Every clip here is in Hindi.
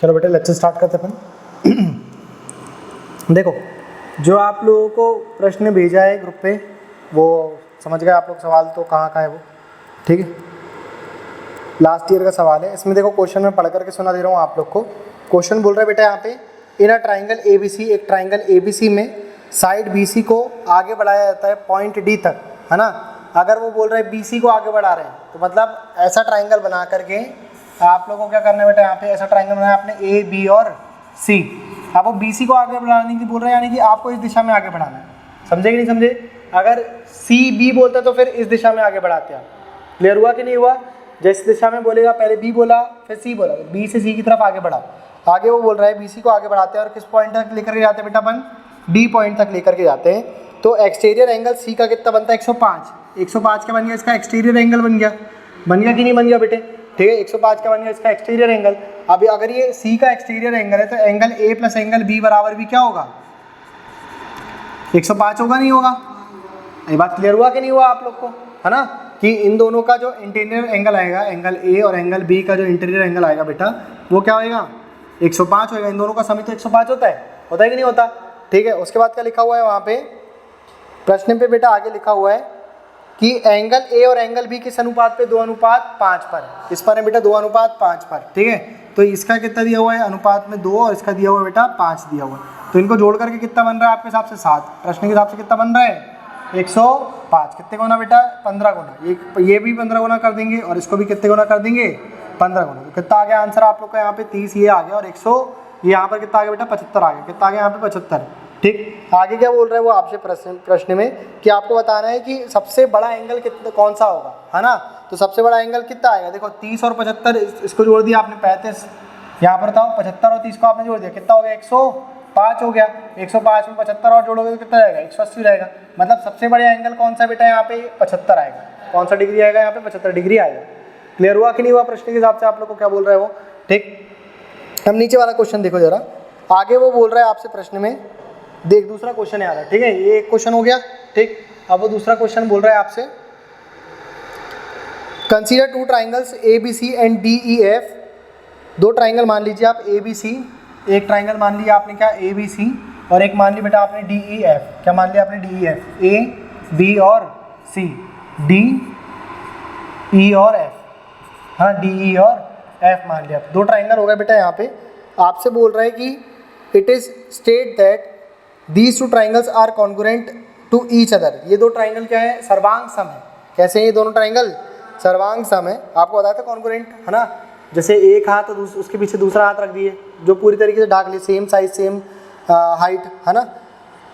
चलो बेटे लेक्चर स्टार्ट करते अपन। देखो जो आप लोगों को प्रश्न भेजा है ग्रुप पे वो समझ गए आप लोग, सवाल तो कहाँ का है वो, ठीक है, लास्ट ईयर का सवाल है। इसमें देखो क्वेश्चन में पढ़ करके सुना दे रहा हूँ आप लोग को। क्वेश्चन बोल रहा है बेटा यहाँ पे, इन अ ट्राइंगल ABC, एक ट्राइंगल ABC में साइड BC को आगे बढ़ाया जाता है पॉइंट D तक, है ना। अगर वो बोल रहे हैं BC को आगे बढ़ा रहे हैं तो मतलब ऐसा ट्राइंगल बना करके आप लोगों को क्या करना है बेटा, यहाँ पे ऐसा ट्राइंगल बनाया आपने A, B और C। अब वो BC को आगे बढ़ाने की बोल रहे हैं, यानी कि आपको इस दिशा में आगे बढ़ाना है, समझे कि नहीं समझे। अगर CB बोलता तो फिर इस दिशा में आगे बढ़ाते हैं। क्लियर हुआ कि नहीं हुआ। जिस दिशा में बोलेगा, पहले B बोला फिर C बोला, B से C की तरफ आगे बढ़ा। आगे वो बोल रहा है BC को आगे बढ़ाते हैं और किस पॉइंट तक लेकर के जाते हैं बेटा अपन, D पॉइंट तक लेकर के जाते हैं। तो एक्सटीरियर एंगल C का कितना बनता है, 105। 105 का बन गया, इसका एक्सटीरियर एंगल बन गया कि नहीं बन गया बेटे, ठीक है। 105 का बन गया इसका एक्सटीरियर एंगल। अभी अगर ये C का एक्सटीरियर एंगल है तो angle A plus angle B बराबर भी क्या होगा, 105 होगा नहीं होगा। ये बात क्लियर हुआ कि नहीं हुआ आप लोग को, है ना, कि इन दोनों का जो इंटीरियर एंगल आएगा, एंगल A और एंगल B का जो इंटीरियर एंगल आएगा बेटा वो क्या होएगा, 105 होएगा। इन दोनों का समी तो 105 होता है कि नहीं होता, ठीक है। उसके बाद क्या लिखा हुआ है वहाँ पे प्रश्न पे बेटा, आगे लिखा हुआ है कि एंगल A और एंगल B किस अनुपात पे, 2:5 पर। इस पर है बेटा 2:5 पर, ठीक है। तो इसका कितना दिया हुआ है अनुपात में 2 और इसका दिया हुआ है बेटा 5 दिया हुआ है। तो इनको जोड़ करके कितना बन रहा है आपके हिसाब से 7, प्रश्न के हिसाब से कितना बन रहा है 105। कितने गुना बेटा, 15 गुना। ये भी 15 गुना कर देंगे और इसको भी कितने गुना कर देंगे, 15 गुना। तो कितना आ गया आंसर आप लोग का यहाँ पे 30 ये आ गया, और 100 ये यहाँ पर कितना आ गया बेटा 75 आ गया। कितना आ गया यहाँ पे 75, ठीक। आगे क्या बोल रहा है वो आपसे प्रश्न में कि आपको बताना है कि सबसे बड़ा एंगल कितना कौन सा होगा, है ना। तो सबसे बड़ा एंगल कितना आएगा, देखो 30 और 75 इसको जोड़ दिया आपने 35, यहाँ पर बताओ 75 और 30 को आपने जोड़ दिया, कितना हो गया 105 हो गया। 105 में 75 और जोड़ोगे तो कितना रहेगा 180 रहेगा। मतलब सबसे बड़ा एंगल कौन सा बेटा यहाँ पे 75 आएगा। कौन सा डिग्री आएगा यहाँ पे 75 डिग्री आएगा। क्लियर हुआ कि नहीं हुआ प्रश्न के हिसाब से आप लोग को क्या बोल रहा है वो, ठीक। हम नीचे वाला क्वेश्चन देखो जरा, आगे वो बोल रहा है आपसे प्रश्न में, देख दूसरा क्वेश्चन है आ रहा है, ठीक है। ये एक क्वेश्चन हो गया, ठीक। अब वो दूसरा क्वेश्चन बोल रहा है आपसे, consider 2 triangles ABC and DEF। 2 triangle मान लीजिए आप ABC, एक ट्राइंगल मान लिया आपने क्या ABC, और एक मान लिया बेटा आपने DEF। क्या मान लिया आपने DEF, A B और C, D E और F, हाँ DE और F मान लिया। 2 ट्राइंगल हो गए बेटा। यहाँ पे आपसे बोल रहा है कि it is state that these 2 triangles are congruent to each other. ये 2 ट्राइंगल क्या है, सर्वांग सम है। कैसे हैं ये दोनों ट्राइंगल, सर्वांग सम है। आपको बताया था कॉन्ग्रुएंट, है ना, जैसे एक हाथ तो उसके पीछे दूसरा हाथ रख दिए जो पूरी तरीके से ढाक लिए, सेम साइज सेम हाइट, है ना।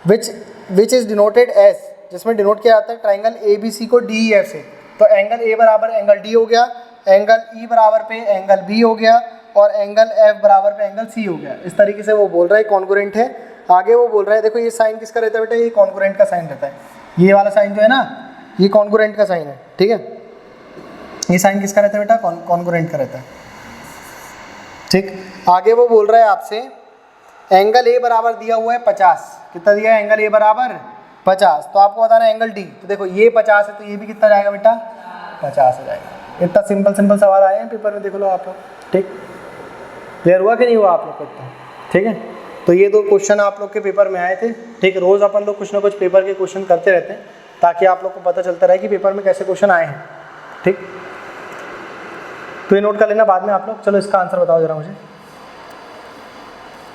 विच इज डिनोटेड एज, जिसमें डिनोट किया जाता है ट्राइंगल ABC को DEF से। तो एंगल A बराबर एंगल D हो गया, एंगल E बराबर पे एंगल B हो गया, और एंगल F बराबर पे एंगल C हो गया। इस तरीके से वो बोल रहा है कॉन्ग्रुएंट है। आगे वो बोल रहा है, देखो ये साइन किसका रहता है बेटा, ये कॉन्ग्रुएंट का साइन रहता है। ये वाला साइन जो है ना, ये कॉन्ग्रुएंट का साइन है, ठीक है। ये साइन किसका रहता है बेटा, कॉन्ग्रुएंट का रहता है, ठीक। आगे वो बोल रहा है आपसे, एंगल A बराबर दिया हुआ है 50। कितना दिया है, एंगल A बराबर 50। तो आपको बताना है एंगल D। तो देखो ये 50 है तो ये भी कितना जाएगा बेटा 50 हो जाएगा। इतना सिंपल सवाल आए हैं पेपर में, देख लो आप लोग, ठीक। क्लियर हुआ कि नहीं हुआ आप लोग को इतना, ठीक है। तो ये 2 क्वेश्चन आप लोग के पेपर में आए थे, ठीक। रोज़ अपन लोग कुछ ना कुछ पेपर के क्वेश्चन करते रहते हैं ताकि आप लोग को पता चलता रहे कि पेपर में कैसे क्वेश्चन आए हैं, ठीक। तो ये नोट कर लेना बाद में आप लोग। चलो इसका आंसर बताओ जरा मुझे।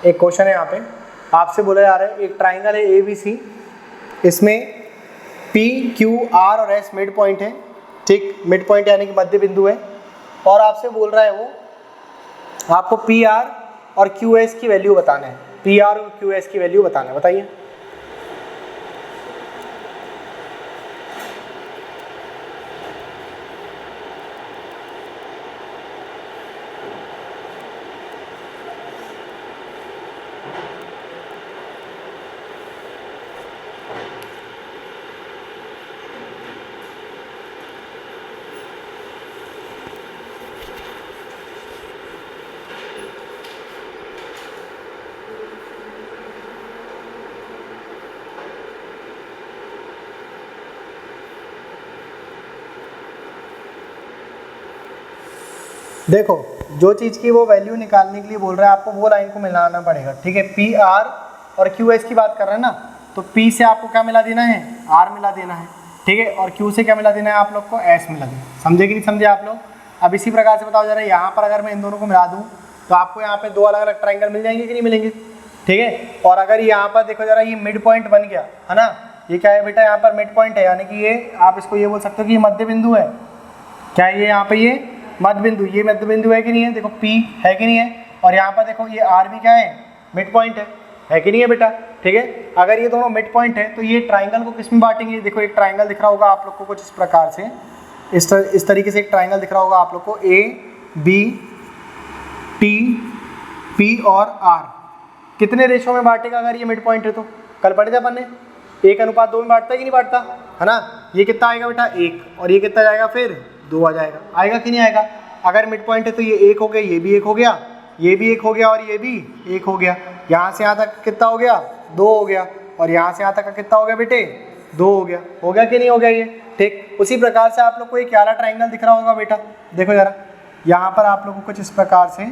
एक क्वेश्चन है यहाँ पे, आपसे बोला जा रहा है एक ट्राइंगल है ABC, इसमें P Q R और S मिड पॉइंट है, ठीक। मिड पॉइंट यानी कि मध्य बिंदु है, और आपसे बोल रहा है वो आपको PR और QS की वैल्यू बताना है। PR और QS की वैल्यू बताना है, बताइए। देखो जो चीज़ की वो वैल्यू निकालने के लिए बोल रहा है आपको वो लाइन को मिलाना पड़ेगा, ठीक है। पी आर और क्यू एस की बात कर रहे हैं ना, तो पी से आपको क्या मिला देना है, आर मिला देना है, ठीक है, और क्यू से क्या मिला देना है आप लोग को, एस मिला देना है। समझे कि नहीं समझे आप लोग? अब इसी प्रकार से बताओ जरा, यहाँ पर अगर मैं इन दोनों को मिला दूँ तो आपको यहाँ पे दो अलग अलग ट्राइंगल मिल जाएंगे कि नहीं मिलेंगे, ठीक है। और अगर यहाँ पर देखो जरा, ये मिड पॉइंट बन गया है ना, ये क्या है बेटा, यहाँ पर मिड पॉइंट है, यानी कि ये आप इसको ये बोल सकते हो कि ये मध्य बिंदु है। क्या ये यहाँ पे ये मध्य बिंदु, ये मध्य बिंदु है कि नहीं है, देखो P है कि नहीं है, और यहाँ पर देखो ये R भी क्या है, मिड पॉइंट है कि नहीं है बेटा, ठीक है। अगर ये दोनों मिड पॉइंट है तो ये ट्राइंगल को किस में बांटेंगे, देखो एक ट्राइंगल दिख रहा होगा आप लोग को कुछ इस प्रकार से, इस तरीके से एक ट्राइंगल दिख रहा होगा आप लोग को, A B T P और R कितने रेशो में बांटेगा अगर ये मिड पॉइंट है तो, कल पढ़े थे अपन ने, 1:2 में बांटता है कि नहीं बांटता, है ना। ये कितना आएगा बेटा 1, और ये कितना जाएगा फिर 2 आ जाएगा, आएगा कि नहीं आएगा। अगर मिड पॉइंट है तो ये 1 हो गया, ये भी 1 हो गया, ये भी 1 हो गया, और ये भी 1 हो गया। यहाँ से यहाँ तक कितना हो गया, 2 हो गया, और यहाँ से यहाँ तक का कितना हो गया बेटे, 2 हो गया कि नहीं हो गया ये, ठीक। उसी प्रकार से आप लोग को एक वाला ट्राइंगल दिख रहा होगा बेटा, देखो जरा, यहाँ पर आप लोग को कुछ इस प्रकार से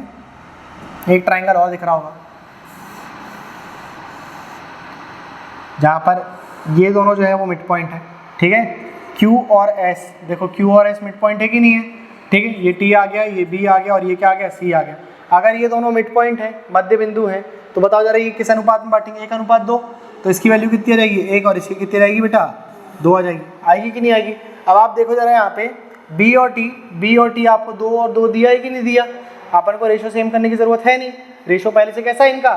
एक ट्राइंगल और दिख रहा होगा, जहाँ पर ये दोनों जो है वो मिड पॉइंट है, ठीक है। Q और S, देखो Q और S मिड पॉइंट है कि नहीं है, ठीक है। ये T आ गया, ये B आ गया, और ये क्या आ गया, C आ गया। अगर ये दोनों मिड पॉइंट है, मध्य बिंदु है, तो बताओ जरा ये किस अनुपात में बांटेंगे, 1:2। तो इसकी वैल्यू कितनी रहेगी, 1, और इसकी कितनी रहेगी बेटा, 2 आ जाएगी, आएगी कि नहीं आएगी। अब आप देखो जरा यहाँ पे B और T आपको 2 और 2 दिया है कि नहीं दिया, अपन को रेशो सेम करने की जरूरत है नहीं, रेशो पहले से कैसा है इनका,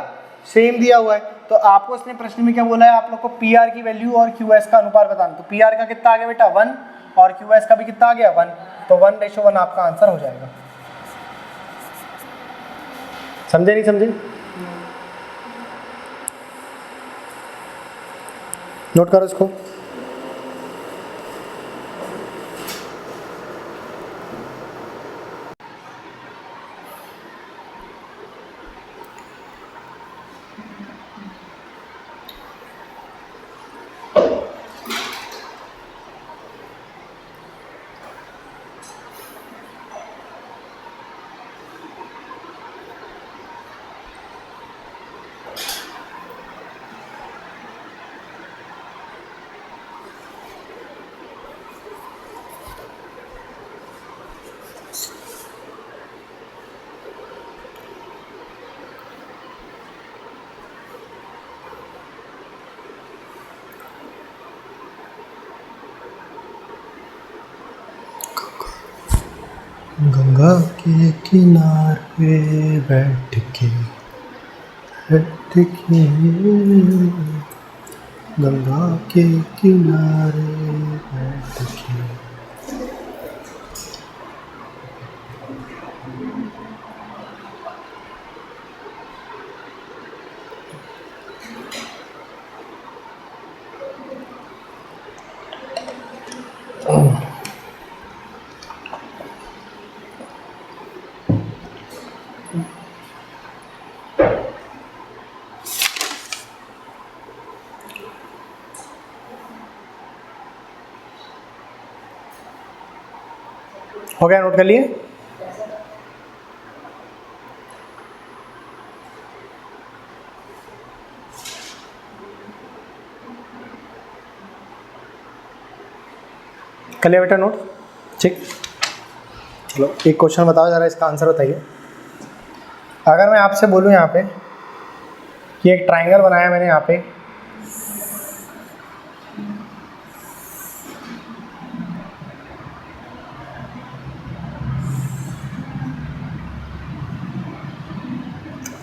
सेम दिया हुआ है। तो आपको इसने प्रश्न में क्या बोला है, आप लोग को पी आर की वैल्यू और क्यू एस का अनुपात बताना। तो पी आर का कितना आ गया बेटा 1, और क्यू एस का भी कितना आ गया 1, तो 1:1 आपका आंसर हो जाएगा। समझे नहीं समझे, नोट करो इसको। गंगा के किनारे बैठ के गंगा के किनारे बैठ के। हो गया, नोट कर लिए। कर लिया बेटा नोट, ठीक। चलो एक क्वेश्चन बताओ जरा, इसका आंसर बताइए। अगर मैं आपसे बोलूं यहाँ पे कि एक ट्राइंगल बनाया मैंने यहाँ पे,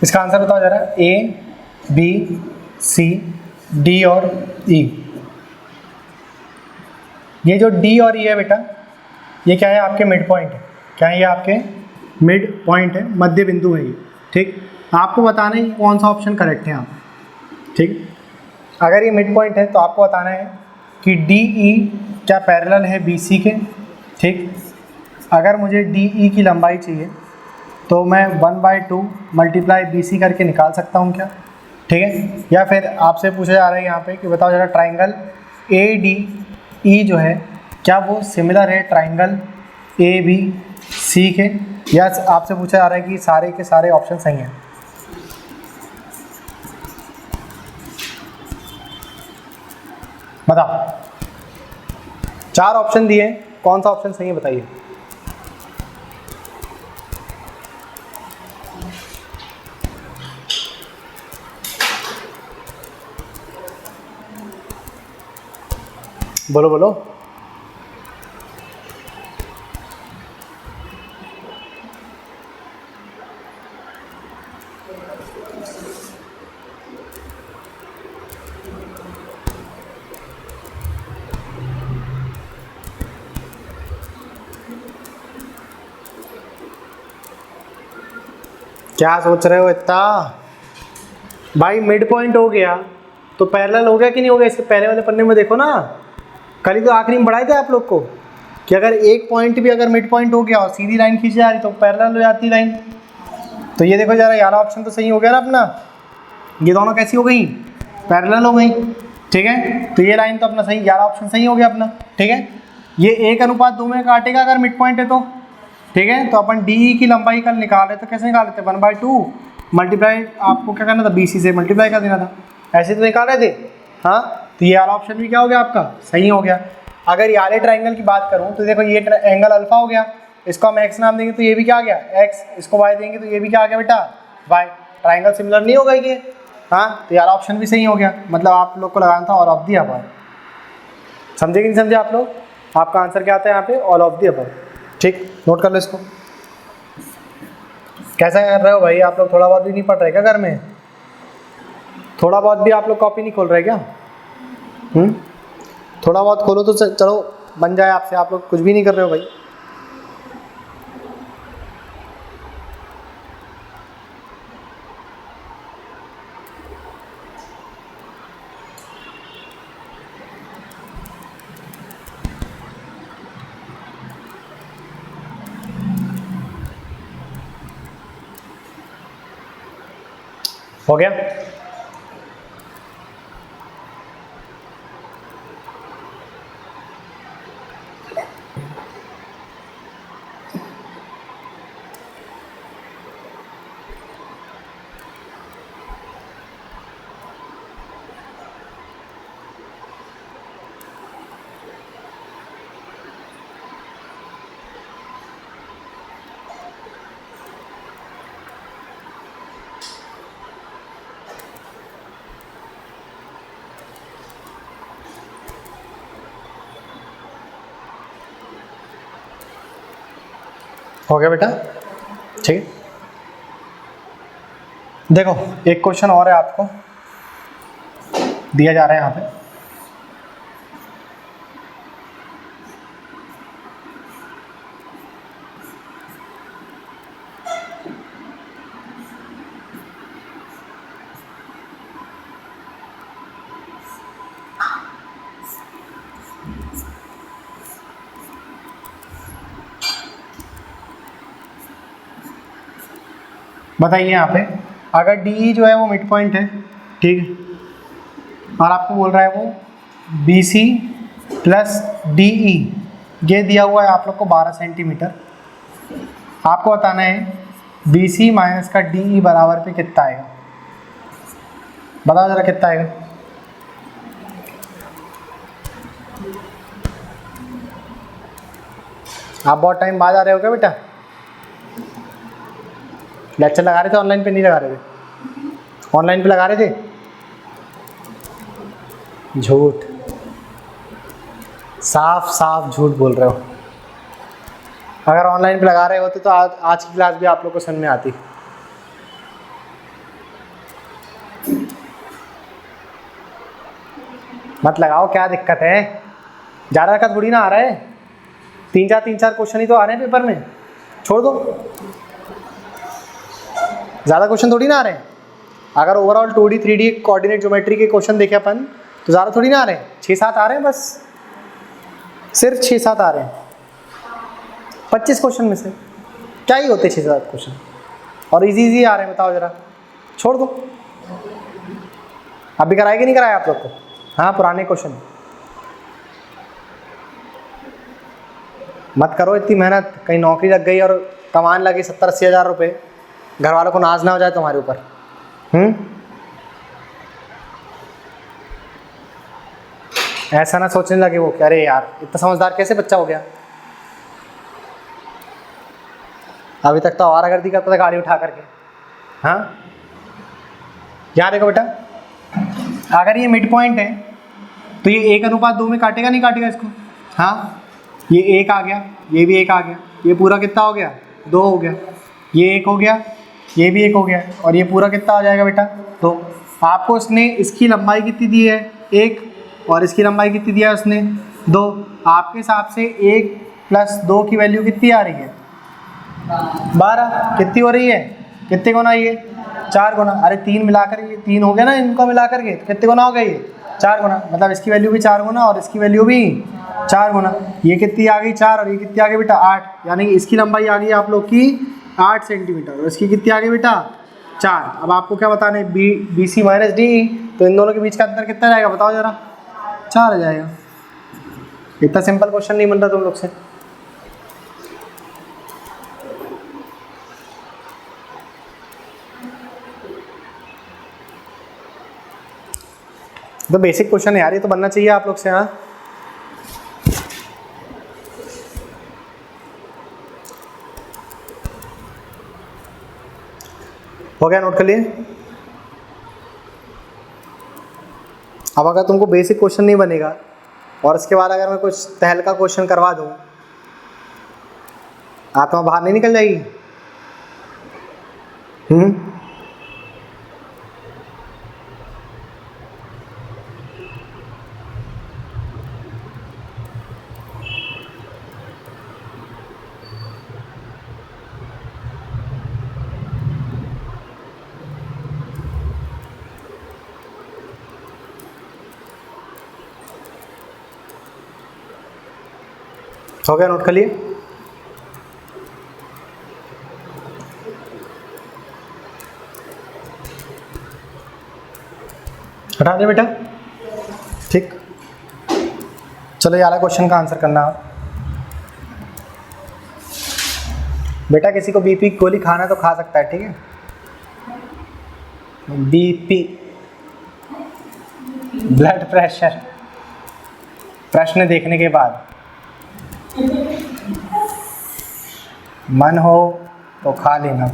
इसका आंसर बताओ जरा, A B C D और E। ये जो D और E है बेटा, ये क्या है, आपके मिड पॉइंट है। क्या है ये, आपके मिड पॉइंट है, मध्य बिंदु है ये, ठीक। आपको बताना है कि कौन सा ऑप्शन करेक्ट है यहाँ, ठीक। अगर ये मिड पॉइंट है तो आपको बताना है कि DE क्या पैरेलल है BC के, ठीक। अगर मुझे DE की लंबाई चाहिए तो मैं 1/2 मल्टीप्लाई BC करके निकाल सकता हूँ क्या, ठीक है। या फिर आपसे पूछा जा रहा है यहाँ पे कि बताओ जरा, ट्राइंगल ADE जो है क्या वो सिमिलर है ट्राइंगल ABC के, यस, आपसे पूछा जा रहा है कि सारे के सारे ऑप्शन सही हैं। बताओ, 4 ऑप्शन दिए, कौन सा ऑप्शन सही है बताइए। बोलो बोलो। क्या सोच रहे हो इतना भाई? मिड पॉइंट हो गया तो पैरेलल हो गया कि नहीं हो गया? इसके पहले वाले पन्ने में देखो ना, कल ही तो आखिरी में बढ़ाए थे आप लोग को कि अगर एक पॉइंट भी अगर मिड पॉइंट हो गया और सीधी लाइन खींची जा रही तो पैरेलल हो जाती लाइन। तो ये देखो जरा, यार ऑप्शन तो सही हो गया ना अपना, ये दोनों कैसी हो गई? पैरेलल हो गई, ठीक है। तो ये लाइन तो अपना सही, 11 ऑप्शन सही हो गया अपना, ठीक है। ये 1:2 में काटेगा अगर मिड पॉइंट है तो, ठीक है। तो अपन डी की लंबाई कल निकाल रहे तो कैसे निकाल लेते? 1/2 मल्टीप्लाई, आपको क्या करना था? BC से मल्टीप्लाई कर देना था, ऐसे तो निकाल रहे थे। हाँ, तो ये वाला ऑप्शन भी क्या हो गया आपका? सही हो गया। अगर ये वाले ट्राइंगल की बात करूँ तो देखो, ये एंगल अल्फा हो गया, इसको हम एक्स नाम देंगे तो ये भी क्या आ गया? एक्स। इसको वाई देंगे तो ये भी क्या आ गया बेटा? वाई। ट्राइंगल सिमिलर नहीं होगा ये? हाँ, तो यार ऑप्शन भी सही हो गया। मतलब आप लोग को लगाना था ऑल ऑफ दी अबव। समझे कि नहीं समझे आप लोग? आपका आंसर क्या आता है यहाँ पे? All of the above. ठीक, नोट कर लो इसको। कैसा कर रहे हो भाई आप लोग? थोड़ा बहुत भी नहीं पढ़ रहे क्या घर में? थोड़ा बहुत भी आप लोग कॉपी नहीं खोल रहे क्या? थोड़ा बहुत खोलो तो चलो बन जाए आपसे। आप लोग कुछ भी नहीं कर रहे हो भाई। हो गया? हो गया बेटा? ठीक है। देखो, एक क्वेश्चन और है आपको दिया जा रहा है यहाँ पे। बताइए यहाँ पे, अगर डी जो है वो मिड पॉइंट है, ठीक है, और आपको बोल रहा है वो BC प्लस DE, ये दिया हुआ है आप लोग को 12 सेंटीमीटर। आपको बताना है BC माइनस का DE बराबर पे कितना आएगा। बताओ जरा कितना आएगा? आप बहुत टाइम बाद आ रहे हो क्या बेटा? लेक्चर लगा रहे थे ऑनलाइन पे? नहीं लगा रहे थे? ऑनलाइन पे लगा रहे थे? झूठ, साफ साफ झूठ बोल रहे हो। अगर ऑनलाइन पे लगा रहे होते तो आज की क्लास भी आप लोग को समझ में आती। मत लगाओ, क्या दिक्कत है? ज़्यादा का थोड़ी ना आ रहा है, 3-4 क्वेश्चन ही तो आ रहे हैं पेपर में, छोड़ दो। ज़्यादा क्वेश्चन थोड़ी ना आ रहे हैं। अगर overall 2D 3D coordinate geometry के क्वेश्चन देखे अपन तो ज़्यादा थोड़ी ना आ रहे हैं, 6-7 आ रहे हैं बस, सिर्फ 6-7 आ रहे हैं 25 क्वेश्चन में से। क्या ही होते 6-7 क्वेश्चन, और इजी आ रहे हैं। बताओ जरा, छोड़ दो। अभी कराए कि नहीं कराया आप लोग को? हाँ, पुराने क्वेश्चन। मत करो इतनी मेहनत, कहीं नौकरी लग गई और कमाने लगे 70-80 हज़ार रुपये, घर वालों को नाज ना हो जाए तुम्हारे ऊपर। ऐसा ना सोचने लगे वो कि अरे यार इतना समझदार कैसे बच्चा हो गया, अभी तक तो आवारागर्दी करता था गाड़ी उठा करके। हाँ, याद देखो बेटा, अगर ये मिड पॉइंट है तो ये 1:2 में काटेगा नहीं काटेगा इसको? हाँ, ये 1 आ गया, ये भी 1 आ गया, ये पूरा कितना हो गया? 2 हो गया, ये 1 हो गया, ये भी 1 हो गया, और ये पूरा कितना आ जाएगा बेटा? तो आपको उसने इसकी लंबाई कितनी दी है? 1, और इसकी लंबाई कितनी दिया है उसने? 2। आपके हिसाब से 1 + 2 की वैल्यू कितनी आ रही है? 12। कितनी हो रही है? कितने गुना ये? 4 गुना। अरे 3 मिलाकर, ये 3 हो गया ना इनको मिला करके, तो कितने गुना हो गया ये? 4 गुना। मतलब इसकी वैल्यू भी 4 गुना और इसकी वैल्यू भी 4 गुना। ये कितनी आ गई? 4, और ये कितनी आ गई बेटा? 8। यानी कि इसकी लंबाई आ गई आप लोग की 8 सेंटीमीटर, और इसकी कितनी आ गई बेटा? 4। अब आपको क्या बताना है? BC - DE, तो इन दोनों के बीच का अंतर कितना जाएगा बताओ जरा? 4 आ जाएगा। इतना सिंपल क्वेश्चन नहीं बन रहा तुम लोग से। तो बेसिक क्वेश्चन है यार, ये तो बनना चाहिए आप लोग से। हाँ, हो गया? नोट कर लिए? अब अगर तुमको बेसिक क्वेश्चन नहीं बनेगा और इसके बाद अगर मैं कुछ तहलका क्वेश्चन करवा दूं, आत्मा बाहर नहीं निकल जाएगी? हो गया? नोट कर लिए? हटा दे बेटा। ठीक, चलो ये वाला क्वेश्चन का आंसर करना आप। बेटा किसी को बीपी की गोली खाना तो खा सकता है, ठीक है? बीपी, ब्लड प्रेशर, प्रश्न देखने के बाद मन हो तो खा लेना।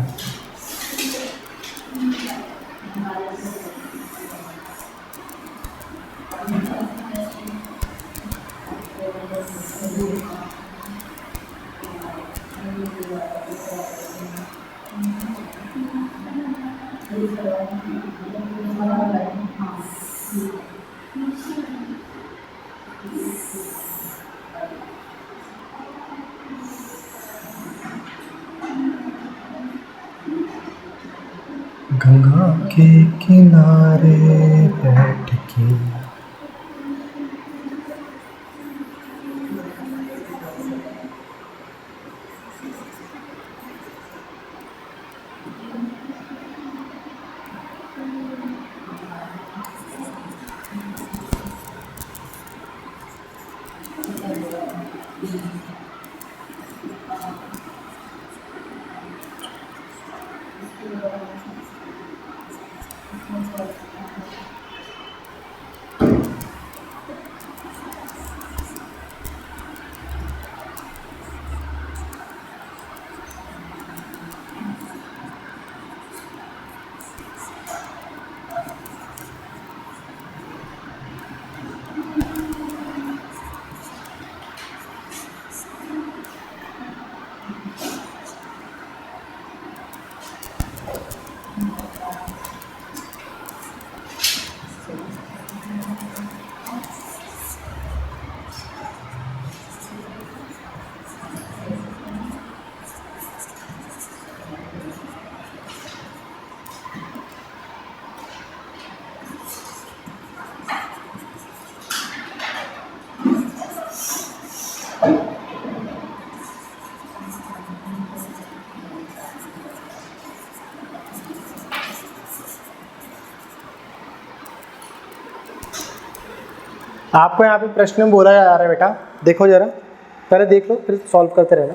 गंगा के किनारे बैठ के आपको यहाँ पे प्रश्न में बोला जा रहा है बेटा, देखो जरा, पहले देख लो फिर सॉल्व करते रहना।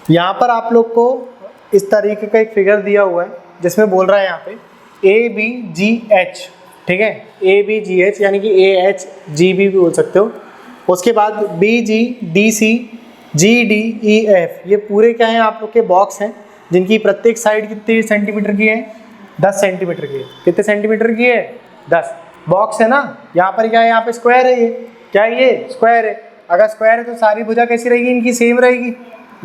यहाँ पर आप लोग को इस तरीके का एक फिगर दिया हुआ है जिसमें बोल रहा है यहाँ पे ABGH, ठीक है, ABGH यानी कि AHGB भी बोल सकते हो। उसके बाद BGDCGDEF, ये पूरे क्या हैं आप लोग के बॉक्स हैं जिनकी प्रत्येक साइड कितने सेंटीमीटर की है, 10 सेंटीमीटर की है। कितने सेंटीमीटर की है, 10। बॉक्स है ना, यहाँ पर क्या है, यहाँ पे स्क्वायर है, ये क्या है, ये स्क्वायर है। अगर स्क्वायर है तो सारी भुजा कैसी रहेगी, इनकी सेम रहेगी,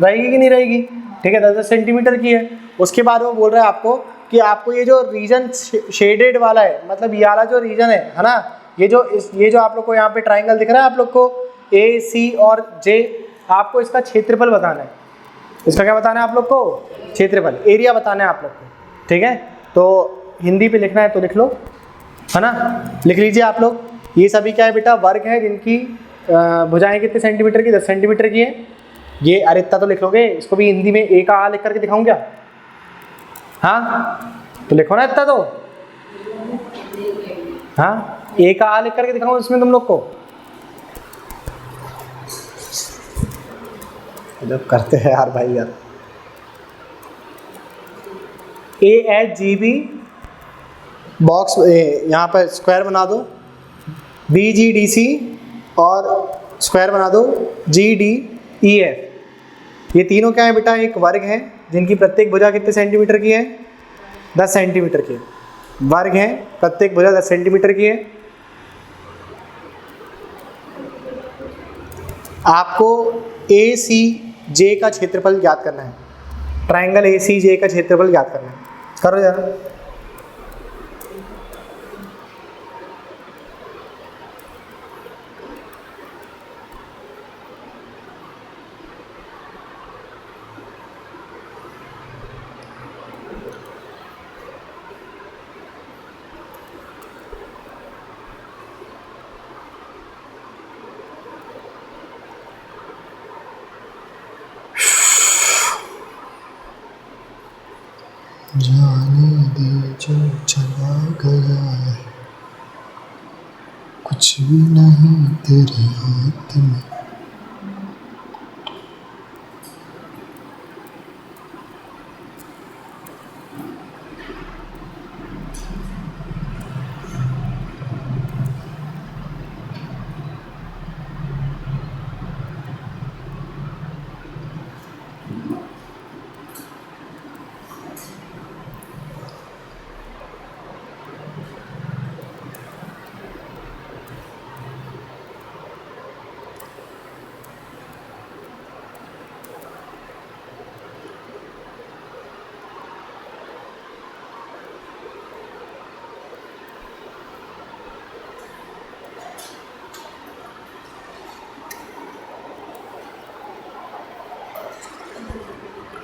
रहेगी कि नहीं रहेगी, ठीक है, 10-10 सेंटीमीटर की है। उसके बाद वो बोल रहा है आपको कि आपको ये जो रीजन शेडेड वाला है, मतलब ये वाला जो रीजन है ना, ये जो आप लोग को यहाँ पे ट्राइंगल दिख रहा है आप लोग को AC और J, आपको इसका क्षेत्रफल बताना है। इसका क्या बताना है आप लोग को, क्षेत्रफल, एरिया बताना है आप लोग को, ठीक है। तो हिंदी पे लिखना है तो लिख लो, है ना, लिख लीजिए आप लोग। ये सभी क्या है बेटा, वर्ग है जिनकी भुजाएं कितने सेंटीमीटर की, 10 सेंटीमीटर की है। ये अरे इतना तो लिख लोगे, इसको भी हिंदी में A का A लिख करके दिखाऊं क्या, हाँ तो लिखो ना इतना तो, हाँ A का A लिख करके दिखाऊं इसमें तुम लोग को, जब करते हैं यार भाई यार। AHGB बॉक्स यहाँ पर स्क्वायर बना दो, BGDC और स्क्वायर बना दो, GDEF। ये तीनों क्या है बेटा, एक वर्ग है जिनकी प्रत्येक भुजा कितने सेंटीमीटर की है, 10 सेंटीमीटर की है। वर्ग है, प्रत्येक भुजा 10 सेंटीमीटर की है। आपको ACJ का क्षेत्रफल ज्ञात करना है, ट्राइंगल ACJ का क्षेत्रफल ज्ञात करना है, करो जरा। जाने दे जो चला गया है, कुछ भी नहीं तेरे हाथ में।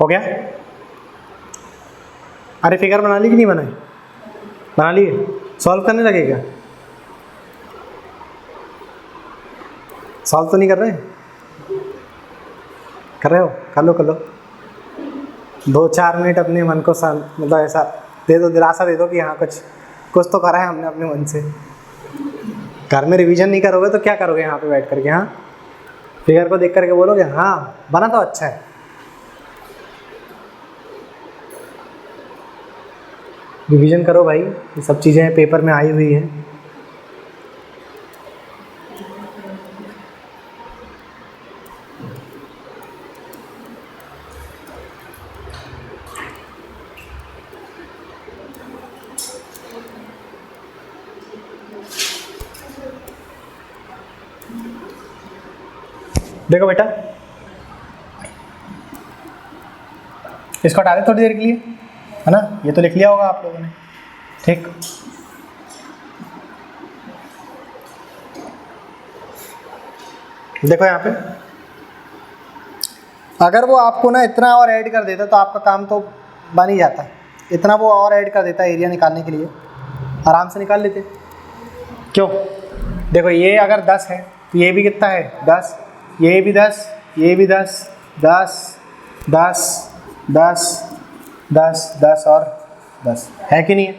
हो गया, अरे फिगर बना ली कि नहीं बनाई, बना ली, सॉल्व करने लगे क्या, सॉल्व तो नहीं कर रहे, कर रहे हो, कर लो कर लो। 2-4 मिनट अपने मन को मतलब ऐसा दे दो, दिलासा दे दो कि हाँ कुछ तो करा है हमने अपने मन से। घर में रिवीजन नहीं करोगे तो क्या करोगे यहाँ पे बैठ करके, हाँ फिगर को देख करके बोलोगे हाँ बना तो अच्छा है। रिवीजन करो भाई, ये सब चीज़ें पेपर में आई हुई हैं। देखो बेटा, इसको हटा दे थोड़ी देर के लिए, है ना, ये तो लिख लिया होगा आप लोगों ने, ठीक। देखो यहाँ पे अगर वो आपको ना इतना और ऐड कर देता तो आपका काम तो बन ही जाता। इतना वो और ऐड कर देता एरिया निकालने के लिए, आराम से निकाल लेते। क्यों, देखो ये अगर 10 है तो ये भी कितना है 10, ये भी 10, ये भी 10, 10 10 10 10 10 और 10 है कि नहीं है।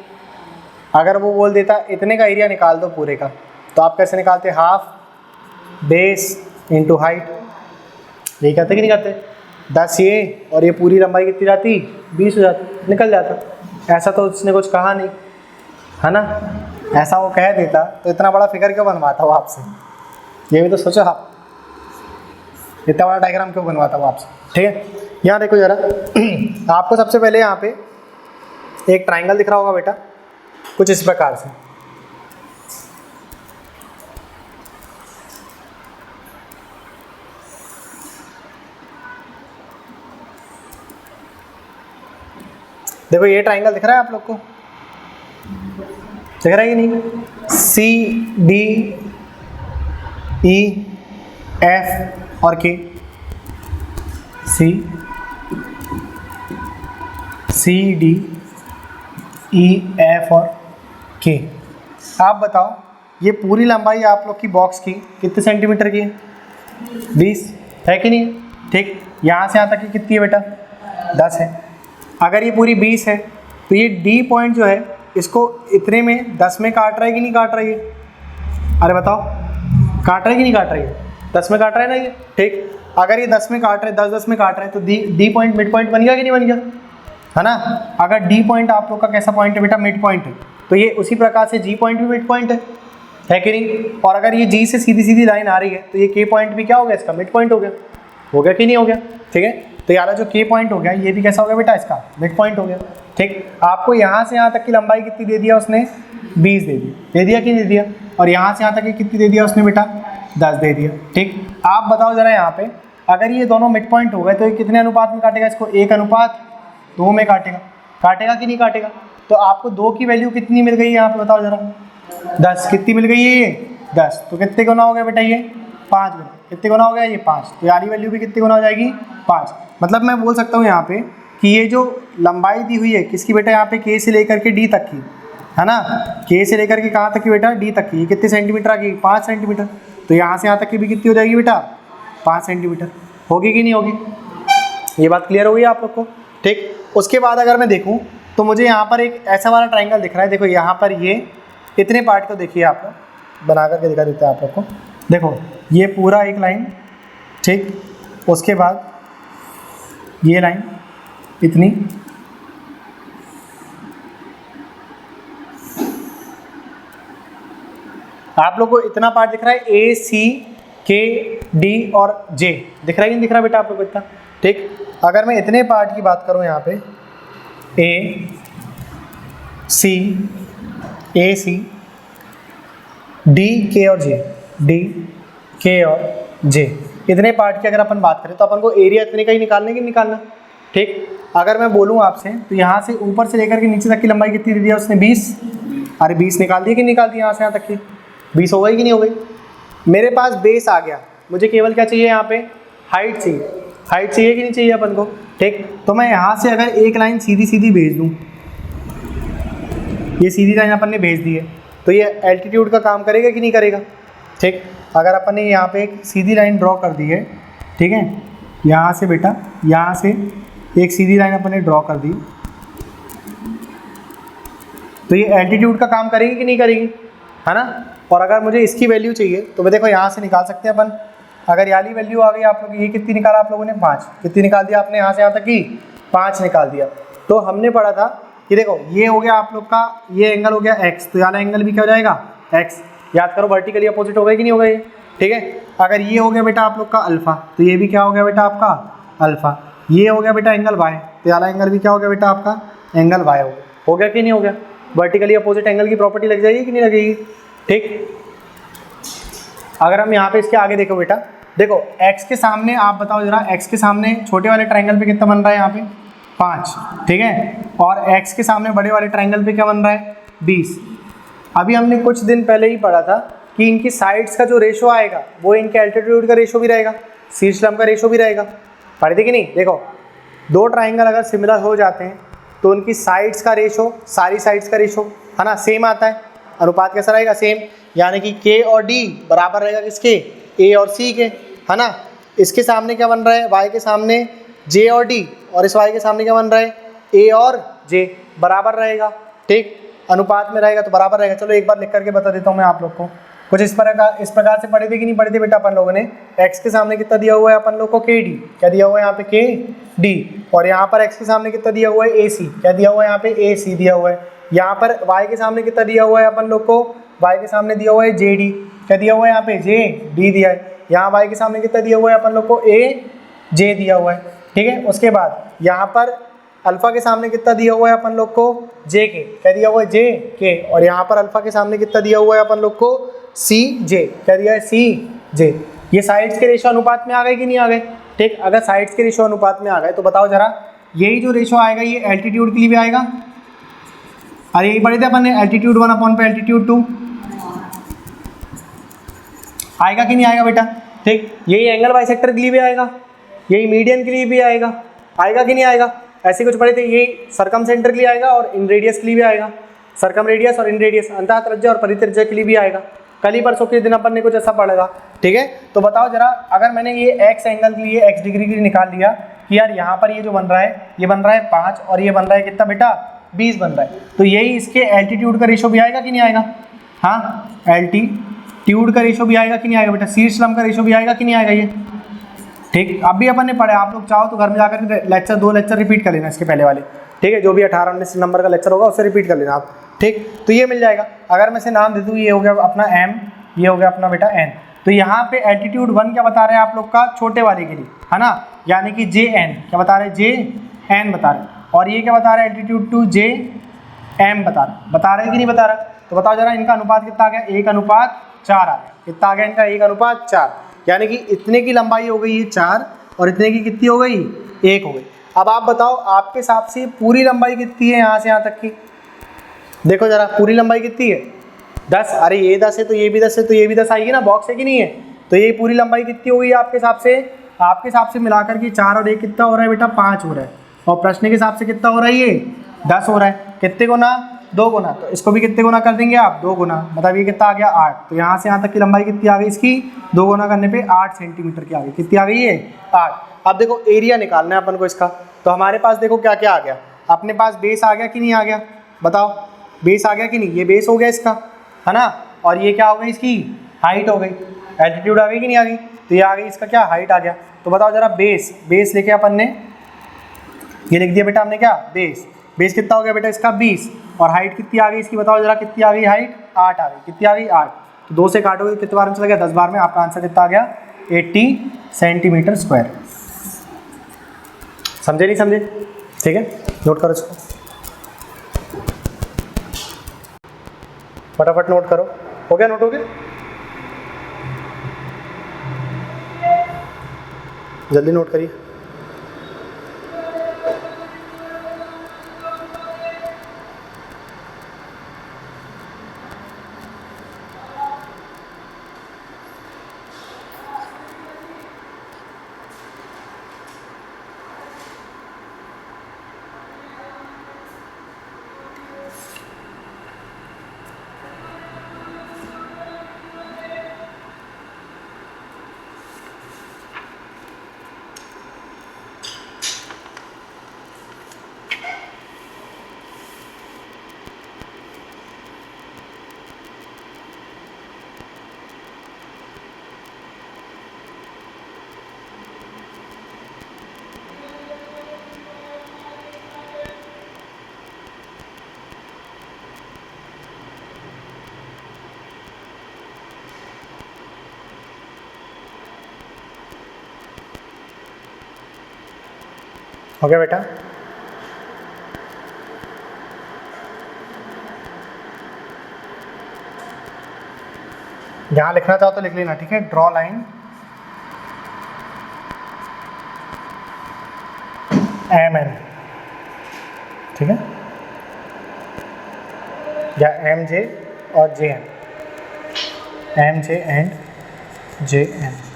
अगर वो बोल देता इतने का एरिया निकाल दो पूरे का, तो आप कैसे निकालते, हाफ बेस इंटू हाइट, यही कहते कि नहीं कहते। 10 ये और ये पूरी लंबाई कितनी जाती, 20 हो जाती, निकल जाता। ऐसा तो उसने कुछ कहा नहीं, है ना। ऐसा वो कह देता तो इतना बड़ा फिगर क्यों बनवाता वो आपसे, ये भी तो सोचो आप, इतना बड़ा डायग्राम क्यों बनवाता वो आपसे। ठीक है, यहाँ देखो जरा आपको सबसे पहले यहाँ पे एक ट्राइंगल दिख रहा होगा बेटा, कुछ इस प्रकार से। देखो ये ट्राइंगल दिख रहा है आप लोग को, दिख रहा है कि नहीं, CDE F और K, CDE F और K। आप बताओ ये पूरी लंबाई आप लोग की बॉक्स की कितने सेंटीमीटर की है, 20 है कि नहीं। ठीक, यहाँ से यहाँ तक की कितनी है बेटा, 10 है। अगर ये पूरी 20 है तो ये D पॉइंट जो है इसको इतने में 10 में काट रहा है कि नहीं काट रहा है ये, अरे बताओ काट रहा है कि नहीं काट रहा है, 10 में काट रहा है ना ये। ठीक, अगर ये 10 में काट रहा है, 10 में काट रहा है तो D पॉइंट मिड पॉइंट बन गया कि नहीं बन गया, है ना। अगर D पॉइंट आप लोग का कैसा पॉइंट है बेटा, मिड पॉइंट है, तो ये उसी प्रकार से G पॉइंट भी मिड पॉइंट है कि नहीं। और अगर ये G से सीधी सीधी लाइन आ रही है तो ये K पॉइंट भी क्या हो गया, इसका मिड पॉइंट हो गया कि नहीं हो गया। ठीक है, तो यार जो K पॉइंट हो गया ये भी कैसा हो गया बेटा, इसका मिड पॉइंट हो गया। ठीक, आपको यहाँ से यहाँ तक की लंबाई कितनी दे दिया उसने, 20 दे दिया कि नहीं दे दिया, और यहाँ से यहाँ तक की कितनी दे दिया उसने बेटा, 10 दे दिया। ठीक, आप बताओ जरा यहाँ पे अगर ये दोनों मिड पॉइंट हो गए तो ये कितने अनुपात में काटेगा इसको, 1:2 में काटेगा कि नहीं काटेगा। तो आपको 2 की वैल्यू कितनी मिल गई यहाँ पे बताओ जरा, 10 कितनी मिल गई है ये, 10, तो कितने गुना हो गया बेटा ये, 5 गुना, कितने गुना हो गया ये 5, तो यारी वैल्यू भी कितनी गुना हो जाएगी, 5। मतलब मैं बोल सकता हूँ यहाँ पे कि ये जो लंबाई दी हुई है किसकी बेटा, यहाँ पे K से लेकर के D तक की, है ना, K से लेकर के कहाँ तक की बेटा, D तक की, ये कितने सेंटीमीटर आ गई, 5 सेंटीमीटर। तो यहाँ से यहाँ तक की भी कितनी हो जाएगी बेटा, 5 सेंटीमीटर, होगी कि नहीं होगी, ये बात क्लियर हो गई आप लोग को। ठीक, उसके बाद अगर मैं देखूँ तो मुझे यहाँ पर एक ऐसा वाला ट्राइंगल दिख रहा है। देखो यहाँ पर ये इतने पार्ट को देखिए, आप लोग बना करके दिखा देते हैं आप लोग को। देखो ये पूरा एक लाइन, ठीक, उसके बाद ये लाइन इतनी, आप लोग को इतना पार्ट दिख रहा है, A C K D और J दिख रहा है कि नहीं दिख रहा बेटा आप लोग को इतना। ठीक, अगर मैं इतने पार्ट की बात करूं यहाँ पे A C D K और J, इतने पार्ट की अगर अपन बात करें तो अपन को एरिया इतने का ही निकालने की निकालना। ठीक, अगर मैं बोलूँ आपसे तो यहाँ से ऊपर से लेकर के नीचे तक की लंबाई कितनी दे दिया उसने, 20। अरे 20 निकाल दी कि निकाल दी, यहाँ से यहाँ तक की 20 हो गई कि नहीं हो गई। मेरे पास बेस आ गया, मुझे केवल क्या चाहिए यहाँ पे, हाइट चाहिए कि नहीं चाहिए अपन को। ठीक, तो मैं यहाँ से अगर एक लाइन सीधी सीधी भेज दूँ, ये सीधी लाइन अपन ने भेज दी है, तो ये एल्टीट्यूड का काम करेगा कि नहीं करेगा। ठीक, अगर अपन ने यहाँ पे एक सीधी लाइन ड्रॉ कर दी है, ठीक है, यहाँ से बेटा, यहाँ से एक सीधी लाइन अपन ने ड्रॉ कर दी, तो ये एल्टीट्यूड का काम करेगी कि नहीं करेगी, है ना। और अगर मुझे इसकी वैल्यू चाहिए तो मैं देखो यहाँ से निकाल सकते हैं अपन। अगर याली वैल्यू आ गई आप लोग, ये कितनी निकाला आप लोगों ने, 5, कितनी निकाल दिया आपने, यहाँ से यहाँ तक की 5 निकाल दिया। तो हमने पढ़ा था कि देखो ये हो गया आप लोग का, ये एंगल हो गया x, तो वाला एंगल भी क्या हो जाएगा, x। याद करो वर्टिकली अपोजिट हो गया कि नहीं हो गया ये। ठीक है, अगर ये हो गया बेटा आप लोग का अल्फा, तो ये भी क्या हो गया बेटा आपका अल्फा। ये हो गया बेटा एंगल y, तो वाला एंगल भी क्या हो गया बेटा आपका एंगल y हो गया कि नहीं हो गया। वर्टिकली अपोजिट एंगल की प्रॉपर्टी लग जाएगी कि नहीं लगेगी। ठीक, अगर हम यहाँ पे इसके आगे देखो बेटा, देखो x के सामने आप बताओ जरा, x के सामने छोटे वाले ट्रायंगल पे कितना बन रहा है यहाँ पे, 5, ठीक है, और x के सामने बड़े वाले ट्रायंगल पे क्या बन रहा है, 20। अभी हमने कुछ दिन पहले ही पढ़ा था कि इनकी साइड्स का जो रेशो आएगा वो इनके एल्टीट्यूड का रेशो भी रहेगा, शीर्ष लंब का रेशो भी रहेगा। पढ़े थे कि नहीं। देखो दो ट्राइंगल अगर सिमिलर हो जाते हैं तो उनकी साइड्स का रेशो, सारी साइड्स का रेशो है ना सेम आता है। अनुपात कैसा रहेगा, सेम, यानी कि K और D बराबर रहेगा किसके, A और C के, है ना। इसके सामने क्या बन रहा है, Y के सामने J और D, और इस Y के सामने क्या बन रहा है, A और J, बराबर रहेगा। ठीक, अनुपात में रहेगा तो बराबर रहेगा। चलो एक बार लिख करके बता देता हूँ मैं आप लोग को। कुछ इस प्रकार से पढ़े थे कि नहीं पढ़े थे बेटा अपन लोगों ने। x के सामने कितना दिया हुआ है अपन लोग को kd, क्या दिया हुआ है यहाँ पे kd, और यहाँ पर x के सामने कितना दिया हुआ है ac, क्या दिया हुआ है यहाँ पे ac दिया हुआ है। यहाँ पर y के सामने कितना दिया हुआ है अपन लोग को, y के सामने दिया हुआ है jd, क्या दिया हुआ है यहाँ पे jd दिया है। यहाँ y के सामने कितना दिया हुआ है अपन लोग को aj दिया हुआ है, ठीक है। उसके बाद यहाँ पर अल्फा के सामने कितना दिया हुआ है अपन लोग को jk, क्या दिया हुआ है jk, और यहाँ पर अल्फा के सामने कितना दिया हुआ है अपन लोग को cj, क्या दिया है cj। ये साइड्स के रेशो अनुपात में आ गए कि नहीं आ गए, ठीक। अगर साइड्स के रेशो अनुपात में आ गए तो बताओ जरा, यही जो रेशो आएगा ये एल्टीट्यूड के लिए भी आएगा। अरे यही पढ़े थे अपन ने, एल्टीट्यूड 1 अपॉन पे एल्टीट्यूड 2 आएगा कि नहीं आएगा बेटा, ठीक। यही एंगल बाइसेक्टर के लिए भी आएगा, यही मीडियन के लिए भी आएगा, आएगा कि नहीं आएगा। ऐसे कुछ पढ़े थे, यही सरकम सेंटर के लिए आएगा और इन रेडियस के लिए भी आएगा, सरकम रेडियस और इन रेडियस अंतः त्रिज्या और परित्रिज्या के लिए भी आएगा। कल ही परसों के दिन अपन ने कुछ ऐसा पढ़ेगा, ठीक है। तो बताओ जरा, अगर मैंने ये x एंगल के लिए x डिग्री के लिए निकाल लिया कि यार यहाँ पर ये जो बन रहा है, ये बन रहा है 5 और ये बन रहा है कितना बेटा 20 बन रहा है, तो यही इसके एल्टीट्यूड का रेशो भी आएगा कि नहीं आएगा। हाँ, एल्टीट्यूड का रेशो भी आएगा कि नहीं आएगा बेटा, शीर्ष लंब का रेशो भी आएगा कि नहीं आएगा ये, ठीक। अब भी अपन ने पढ़ा, आप लोग चाहो तो घर में जाकर लेक्चर 2 लेक्चर रिपीट कर लेना इसके पहले वाले, ठीक है। जो भी 18-19 नंबर का लेक्चर होगा उससे रिपीट कर लेना आप, ठीक। तो ये मिल जाएगा। अगर मैं से नाम दे दूँ, ये हो गया अपना m, ये हो गया अपना बेटा n, तो यहाँ पे एल्टीट्यूड 1 क्या बता रहे हैं आप लोग का छोटे वाले के लिए, है ना, यानी कि jn, क्या बता रहे हैं jn बता रहे हैं, और ये क्या बता रहे हैं एल्टीट्यूड 2 jm बता रहे हैं कि नहीं बता रहा। तो बताओ जरा इनका अनुपात कितना आ गया, 1:4 आ गया, कितना आ गया इनका 1:4, यानी कि इतने की लंबाई हो गई है 4 और इतने की कितनी हो गई 1 हो गई। अब आप बताओ आपके हिसाब से पूरी लंबाई कितनी है यहाँ से यहाँ तक की, देखो जरा पूरी लंबाई कितनी है 10, अरे ये 10 है तो ये भी 10 है तो ये भी 10 आएगी ना, बॉक्स है कि नहीं है। तो ये पूरी लंबाई कितनी हो गई आपके हिसाब से मिलाकर के 4 और 1 कितना हो रहा है बेटा 5 हो रहा है, और प्रश्न के हिसाब से कितना हो रहा है ये 10 हो रहा है। कितने गुना, 2 गुना, तो इसको भी कितने गुना कर देंगे आप 2 गुना, मतलब ये कितना आ गया 8। तो यहाँ से यहाँ तक की लंबाई कितनी आ गई इसकी, 2 गुना करने पे 8 सेंटीमीटर की आ गई, कितनी आ गई ये 8। अब देखो एरिया निकालना है अपन को इसका, तो हमारे पास देखो क्या क्या आ गया, अपने पास बेस आ गया कि नहीं आ गया, बताओ बेस आ गया कि नहीं, ये बेस हो गया इसका, है ना, और ये क्या हो गई इसकी हाइट हो गई, एल्टीट्यूड आ गई कि नहीं आ गई, तो ये आ गई इसका क्या हाइट आ गया। तो बताओ जरा बेस लेके अपन ने ये लिख दिया बेटा हमने क्या बेस कितना हो गया बेटा इसका 20, और हाइट कितनी आ गई इसकी, बताओ जरा कितनी आ गई हाइट 8 आ गई, कितनी आ गई 8। तो 2 से काटोगे कितने बार में चला गया 10 बार में, आपका आंसर कितना आ गया 80 सेंटीमीटर स्क्वायर। समझे नहीं समझे, ठीक है, नोट करो इसको, फटाफट नोट करो, हो गया नोट हो गया, जल्दी नोट करिए। हो गया बेटा, यहाँ लिखना चाहो तो लिख लेना, ठीक है। ड्रॉ लाइन MN, ठीक है, या MJ और JN, MJ एंड JN।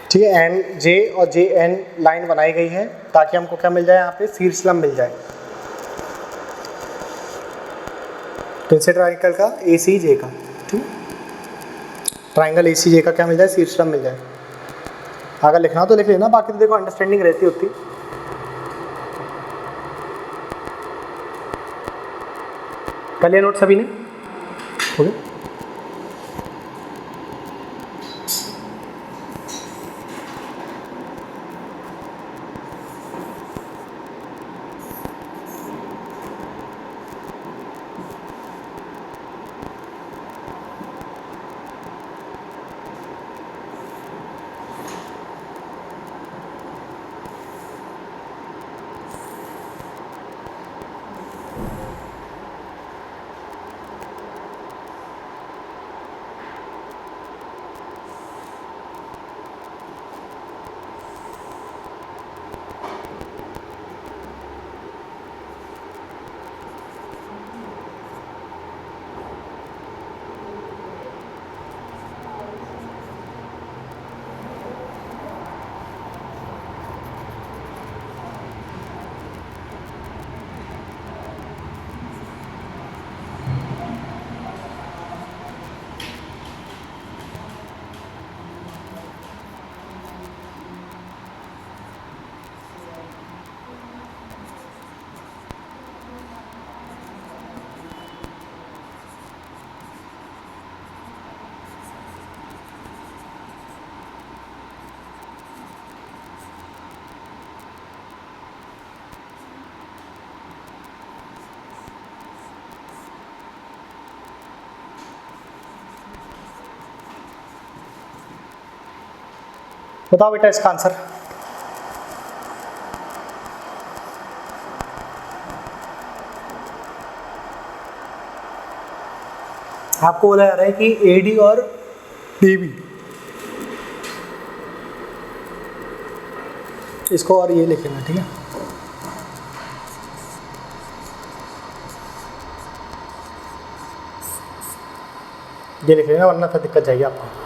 ठीक है, MJ और JN लाइन बनाई गई है ताकि हमको क्या मिल जाए, यहाँ पे शीर्ष लंब मिल जाए। तो इनसे ट्राइंगल का ए सी जे का, ठीक, ट्राइंगल ए सी जे का क्या मिल जाए, शीर्षम मिल जाए। अगर लिखना तो लिख लेना, बाकी तो देखो अंडरस्टैंडिंग रहती होती। कर लिया नोट सभी ने? हो गया। बताओ बेटा इसका आंसर। आपको बोला जा रहा है कि एडी और डीबी, इसको और ये लिख लेना, ठीक है। ये लिख लेना वरना फिर दिक्कत जाएगी आपको।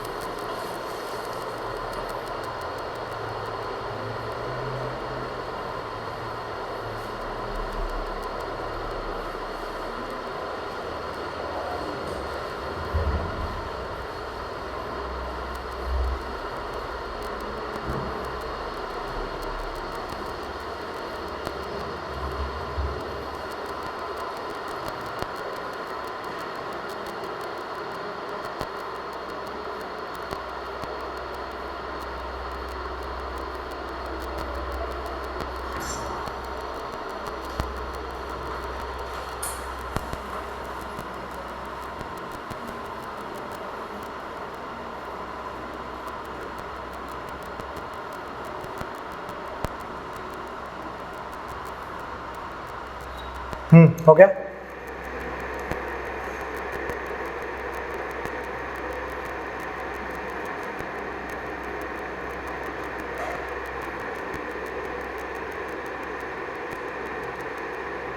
हो गया।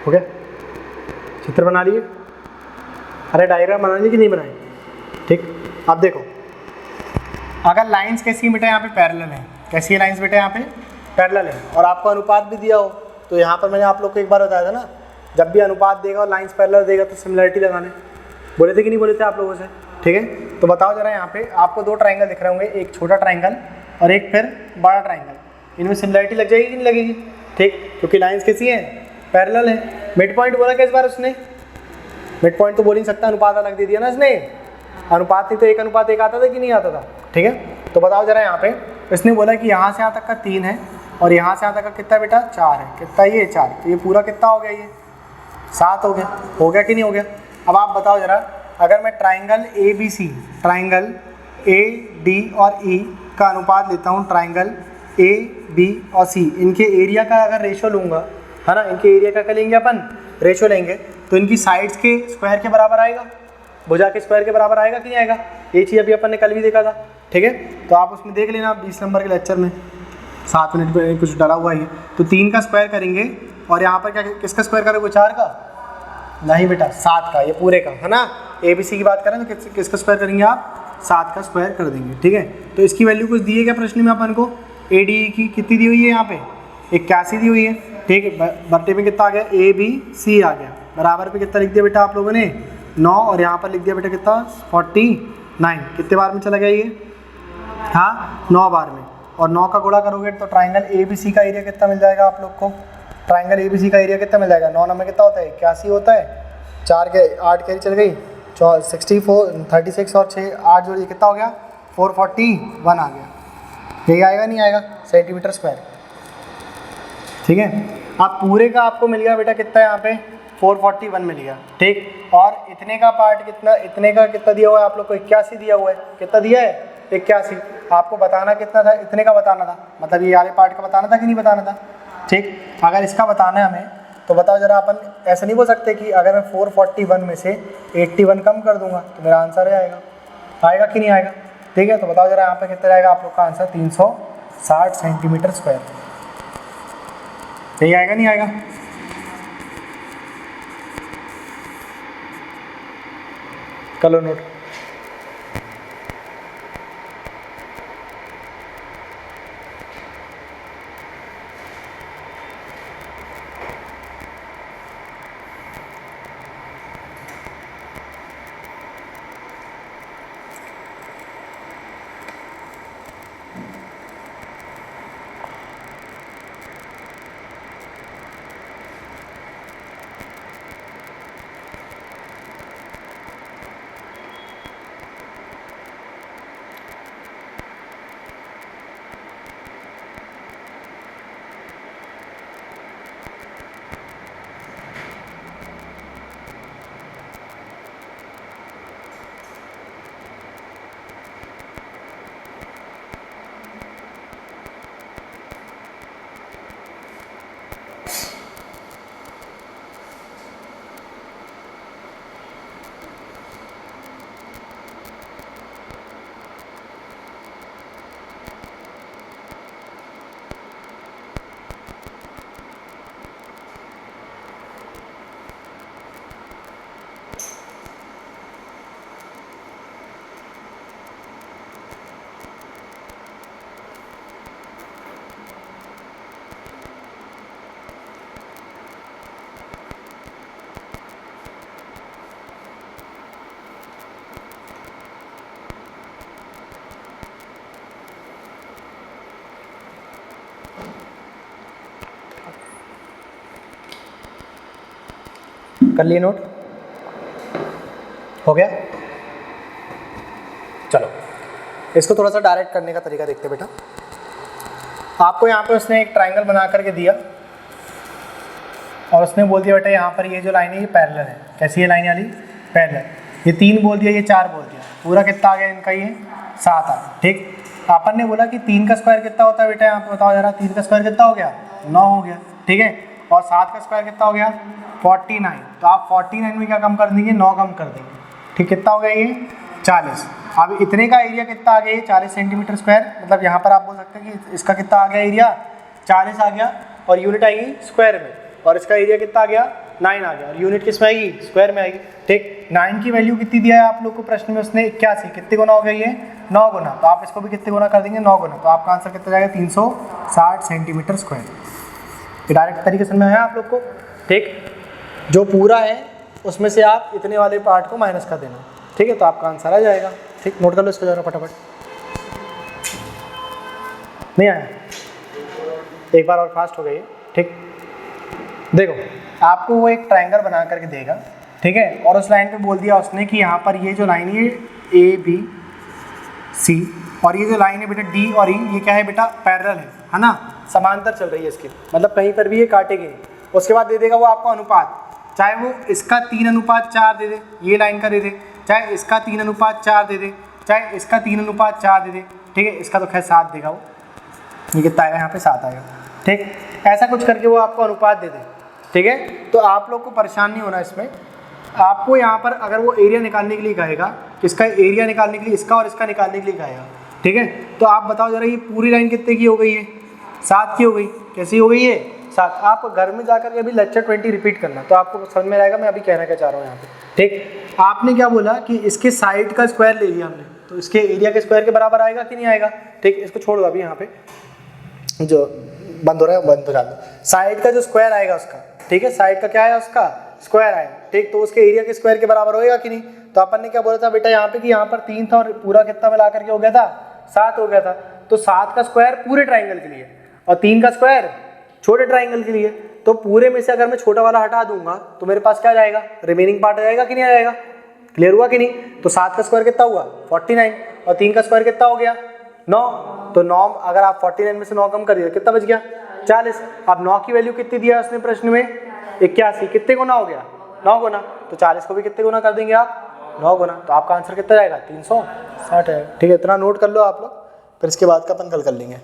हो गया, चित्र बना लिए। अरे डायग्राम बना लिए कि नहीं बनाए? ठीक। अब देखो, अगर लाइंस कैसी बेटा यहाँ पे पैरेलल है, कैसी है लाइंस बेटा यहाँ पे पैरेलल है, और आपको अनुपात भी दिया हो, तो यहाँ पर मैंने आप लोग को एक बार बताया था ना, जब भी अनुपात देगा और लाइंस पैरेलल देगा तो सिमिलरिटी लगाने बोले थे कि नहीं बोले थे आप लोगों से? ठीक है, तो बताओ जरा, यहाँ पे आपको दो ट्राइंगल दिख रहे होंगे, एक छोटा ट्राइंगल और एक फिर बड़ा ट्राइंगल। इनमें सिमिलरिटी लग जाएगी कि नहीं लगेगी? ठीक, क्योंकि लाइंस कैसी है, पैरेलल है। मिड पॉइंट बोला क्या इस बार उसने? मिड पॉइंट तो बोल नहीं सकता, अनुपात अलग दे दिया ना इसने। अनुपात नहीं तो 1:1 आता था कि नहीं आता था? ठीक है, तो बताओ जरा, यहाँ पे इसने बोला कि यहाँ से यहाँ तक का 3 है और यहाँ से यहाँ तक का कितना बेटा 4 है। कितना ये 4, तो ये पूरा कितना हो गया, ये 7 हो गया। हो गया कि नहीं हो गया? अब आप बताओ जरा, अगर मैं ट्राइंगल ABC, ट्राइंगल AD और E का अनुपात लेता हूँ, ट्राइंगल AB और C, इनके एरिया का अगर रेशो लूँगा, है ना, इनके एरिया का क्या लेंगे अपन, रेशो लेंगे, तो इनकी साइड्स के स्क्वायर के बराबर आएगा, भुजा के स्क्वायर के बराबर आएगा कि नहीं आएगा? ये चीज़ अभी अपन ने कल भी देखा था। ठीक है, तो आप उसमें देख लेना 20 नंबर के लेक्चर में, 7 मिनट में कुछ डाला हुआ है। तो 3 का स्क्वायर करेंगे और यहाँ पर क्या, किसका स्क्वायर करोगे, 4 का? नहीं बेटा, 7 का, ये पूरे का, है ना। ABC की बात करें तो किसका स्क्वायर करेंगे आप? 7 का स्क्वायर कर देंगे। ठीक है, तो इसकी वैल्यू कुछ दी है क्या प्रश्न में अपन को? ADE की कितनी दी हुई है यहाँ पे? 81 दी हुई है। ठीक है, बट्टे में कितना आ गया? ABC आ गया, बराबर पे कितना लिख दिया बेटा आप लोगों ने? 9 और यहाँ पर लिख दिया बेटा कितना 49, कितने बार में चला गया ये, हाँ 9 बार में। और 9 का गुणा करोगे तो ट्राइंगल ABC का एरिया कितना मिल जाएगा आप लोग को, ट्राइंगल ABC का एरिया कितना मिल जाएगा, 9 नंबर कितना होता है 81 होता है, 4 के 8 कैरी चल गई 64 36 और 6 8 जोड़िए कितना हो गया 441 आ गया, यही आएगा नहीं आएगा सेंटीमीटर स्क्वायर, ठीक है। अब पूरे का आपको मिल गया बेटा कितना यहाँ पे 441 मिल गया, ठीक। और इतने का पार्ट कितना, इतने का कितना दिया हुआ है आप लोग को 81 दिया हुआ है, कितना दिया है 81, आपको बताना कितना था, इतने का बताना था, मतलब ये वाले पार्ट का बताना था कि नहीं बताना था, ठीक। अगर इसका बताना है हमें तो बताओ जरा, अपन ऐसा नहीं बोल सकते कि अगर मैं 441 में से 81 कम कर दूंगा तो मेरा आंसर आएगा, आएगा कि नहीं आएगा, ठीक है। तो बताओ जरा यहाँ पे कितना रहेगा आप लोग का आंसर 360 सेंटीमीटर स्क्वायर, यही आएगा नहीं आएगा, कर लो नोट। कर लिए नोट, हो गया। चलो इसको थोड़ा सा डायरेक्ट करने का तरीका देखते बेटा। आपको यहाँ पे उसने एक ट्राइंगल बना करके दिया और उसने बोल दिया बेटा यहाँ पर ये जो लाइन है ये पैरेलल है, कैसी है लाइन वाली पैरेलल, ये 3 बोल दिया, ये 4 बोल दिया, पूरा कितना आ गया इनका ये 7 आ गया, ठीक। अपन ने बोला कि 3 का स्क्वायर कितना होता है बेटा, यहाँ पे बताओ जरा, 3 का स्क्वायर कितना हो गया 9 हो गया, ठीक है। और 7 का स्क्वायर कितना हो गया 49, तो आप 49 में क्या कम कर देंगे 9 कम कर देंगे, ठीक। कितना हो गया ये 40। अब इतने का एरिया कितना आ गया ये 40 सेंटीमीटर स्क्वायर, मतलब यहाँ पर आप बोल सकते हैं कि इसका कितना आ गया एरिया 40 आ गया और यूनिट आएगी स्क्वायर में, और इसका एरिया कितना आ गया 9 आ गया और यूनिट किस में आएगी स्क्वायर में आएगी, ठीक। 9 की वैल्यू कितनी दिया है आप लोग को प्रश्न में उसने 81, कितने गुना हो गया ये 9 गुना, तो आप इसको भी कितने गुना कर देंगे 9 गुना, तो आपका आंसर कितना जाएगा 360 सेंटीमीटर स्क्वायर। ये डायरेक्ट तरीके से में है आप लोग को, ठीक। जो पूरा है उसमें से आप इतने वाले पार्ट को माइनस कर देना, ठीक है, तो आपका आंसर आ जाएगा, ठीक। नोट कर लो इसको जरा फटाफट, नहीं आया, एक बार और फास्ट हो गई, ठीक। देखो आपको वो एक ट्रायंगल बना करके देगा, ठीक है, और उस लाइन पे बोल दिया उसने कि यहाँ पर ये जो लाइन है ABC और ये जो लाइन है बेटा D और E, ये क्या है बेटा पैरेलल है ना, समांतर चल रही है इसकी, मतलब कहीं पर भी ये काटेगी नहीं। उसके बाद दे देगा वो आपको अनुपात, चाहे वो इसका 3:4 दे दे, ये लाइन का दे दे, चाहे इसका 3:4 दे दे, चाहे इसका 3:4 दे दे, ठीक है। इसका तो खैर 7 देगा वो, ये कितना आएगा यहाँ पे 7 आएगा, ठीक। ऐसा कुछ करके वो आपको अनुपात दे दे, ठीक है। तो आप लोग को परेशान नहीं होना इसमें, आपको यहाँ पर अगर वो एरिया निकालने के लिए कहेगा, इसका एरिया निकालने के लिए, इसका और इसका निकालने के लिए कहेगा, ठीक है। तो आप बताओ जरा ये पूरी लाइन कितने की हो गई है 7 की हो गई, कैसी हो गई है 7। आप घर में जाकर के अभी लेक्चर 20 रिपीट करना, तो आपको समझ में आएगा मैं अभी कहना क्या चाह रहा हूँ यहाँ पे, ठीक। आपने क्या बोला कि इसके साइड का स्क्वायर ले लिया हमने, तो इसके एरिया के स्क्वायर के बराबर आएगा कि नहीं आएगा, ठीक। इसको छोड़ दो अभी, यहाँ पे जो बंद हो रहा है बंद हो जाता है, साइड का जो स्क्वायर आएगा उसका, ठीक है, साइड का क्या है उसका स्क्वायर आएगा, ठीक, तो उसके एरिया के स्क्वायर के बराबर होएगा कि नहीं। तो अपन ने क्या बोला था बेटा यहाँ पे कि यहाँ पर 3 था और पूरा कितना मिला करके हो गया था 7 हो गया था। तो 7 का स्क्वायर पूरे ट्राइंगल के लिए और 3 का स्क्वायर छोटे ट्राइंगल के लिए। तो पूरे में से अगर मैं छोटा वाला हटा दूंगा तो मेरे पास क्या जाएगा, रिमेनिंग पार्ट आ जाएगा कि नहीं आ जाएगा। क्लियर हुआ कि नहीं। तो 7 का स्क्वायर कितना हुआ 49 और 3 का स्क्वायर कितना हो गया 9। तो 9 अगर आप 49 में से 9 कम कर दिया कितना बच गया 40। अब 9 की वैल्यू कितनी दिया उसने प्रश्न में 81, कितने गुना हो गया 9 गुना। तो 40 को भी कितने गुना कर देंगे आप 9 गुना। तो आपका आंसर कितना जाएगा 360 है। ठीक है, इतना नोट कर लो आप लोग, फिर इसके बाद का अपन कल कर लेंगे।